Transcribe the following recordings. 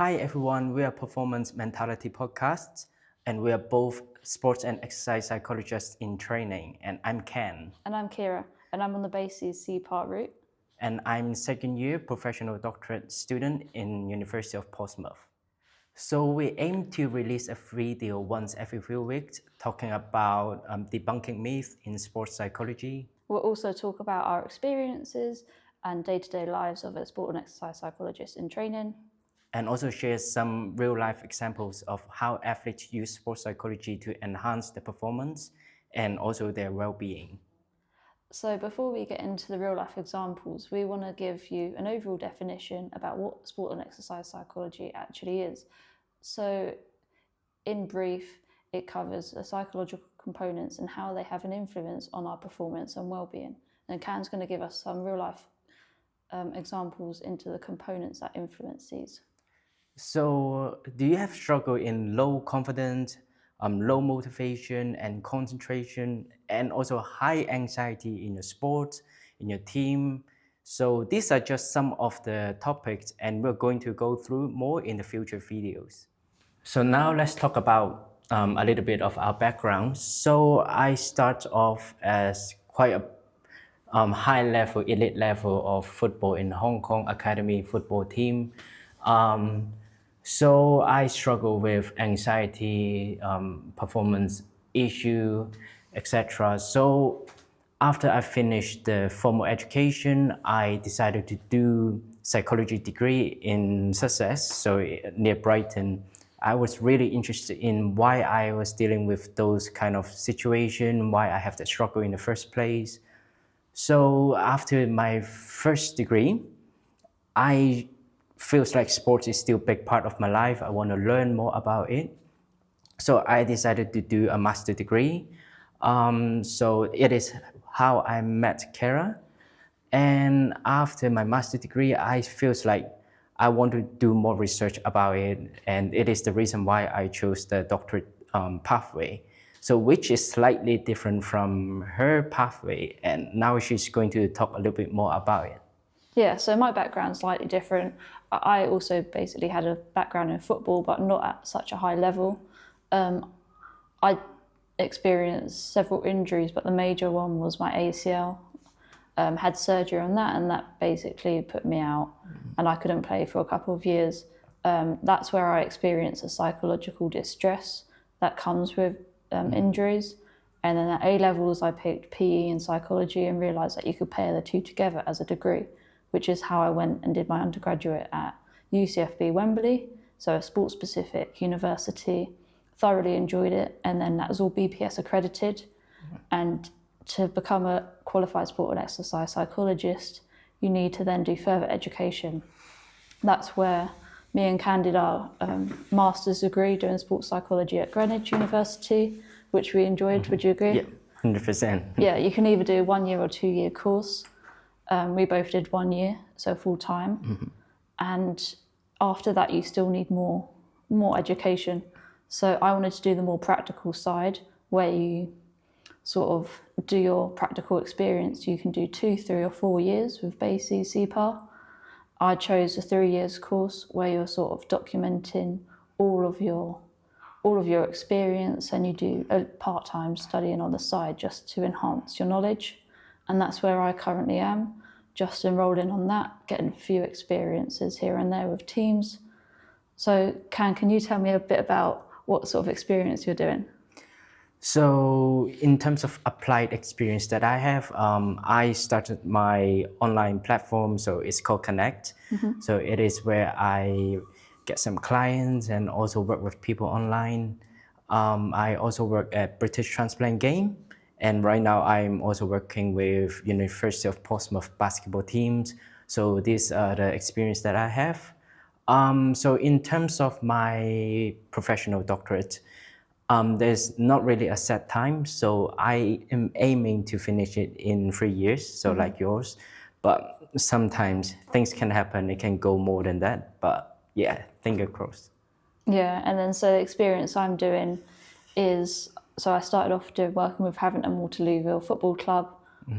Hi everyone, we are Performance Mentality Podcasts, and we are both sports and exercise psychologists in training. And I'm Ken. And I'm Ciara, and I'm on the basis C part route. And I'm second year professional doctorate student in University of Portsmouth. So we aim to release a video once every few weeks talking about debunking myths in sports psychology. We'll also talk about our experiences and day-to-day lives of a sport and exercise psychologist in training. And also share some real-life examples of how athletes use sports psychology to enhance their performance and also their well-being. So before we get into the real-life examples, we want to give you an overall definition about what sport and exercise psychology actually is. So in brief, it covers the psychological components and how they have an influence on our performance and well-being. And Can's going to give us some real-life examples into the components that influence these. So do you have struggle in low confidence, low motivation and concentration, and also high anxiety in your sports, in your team? So these are just some of the topics, and we're going to go through more in the future videos. So now let's talk about a little bit of our background. So I start off as quite a high level, elite level of football in Hong Kong Academy football team. So I struggle with anxiety, performance issue, etc. So after I finished the formal education, I decided to do psychology degree in Sussex, so near Brighton. I was really interested in why I was dealing with those kind of situation, why I have the struggle in the first place. So after my first degree, I feels like sports is still a big part of my life. I want to learn more about it. So I decided to do a master degree. So it is how I met Ciara. And after my master degree, I feels like I want to do more research about it. And it is the reason why I chose the doctorate pathway. So which is slightly different from her pathway. And now she's going to talk a little bit more about it. Yeah, so my background's slightly different. I also basically had a background in football, but not at such a high level. I experienced several injuries, but the major one was my ACL. Had surgery on that, and that basically put me out, and I couldn't play for a couple of years. That's where I experienced a psychological distress that comes with injuries. And then at A-levels, I picked PE and psychology and realised that you could pair the two together as a degree, which is how I went and did my undergraduate at UCFB Wembley, so a sports-specific university. Thoroughly enjoyed it, and then that was all BPS accredited. And to become a qualified sport and exercise psychologist, you need to then do further education. That's where me and Can did our master's degree doing sports psychology at Greenwich University, which we enjoyed. Would you agree? Yeah, 100%. Yeah, you can either do a 1 year or 2 year course. We both did 1 year, so full time. And after that, you still need more education. So I wanted to do the more practical side, where you sort of do your practical experience. You can do 2, 3 or 4 years with BASIS, CPAR. I chose a 3 years course where you're sort of documenting all of your experience, and you do a part-time studying on the side just to enhance your knowledge. And that's where I currently am, just enrolling on that, getting a few experiences here and there with teams. So can you tell me a bit about what sort of experience you're doing? So in terms of applied experience that I have, I started my online platform, so it's called Connect. So it is where I get some clients and also work with people online. I also work at British Transplant Game. And right now I'm also working with University of Portsmouth basketball teams. So these are the experience that I have. So in terms of my professional doctorate, there's not really a set time. So I am aiming to finish it in 3 years, so like yours. But sometimes things can happen, it can go more than that. But yeah, finger crossed. Yeah, and then so the experience I'm doing is, so I started off working with Havant Waterlooville Football Club.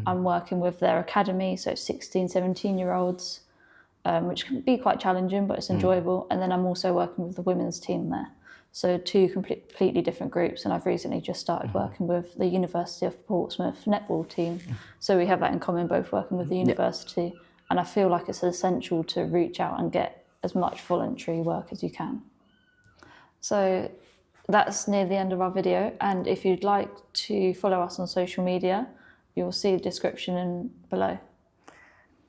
I'm working with their academy, so 16, 17-year-olds. which can be quite challenging, but it's enjoyable. And then I'm also working with the women's team there. So two completely different groups. And I've recently just started working with the University of Portsmouth netball team. So we have that in common, both working with the university. And I feel like it's essential to reach out and get as much voluntary work as you can. So that's near the end of our video. And if you'd like to follow us on social media, you'll see the description below.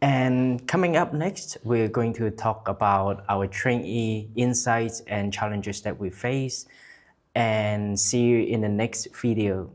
And coming up next, we're going to talk about our trainee insights and challenges that we face. And see you in the next video.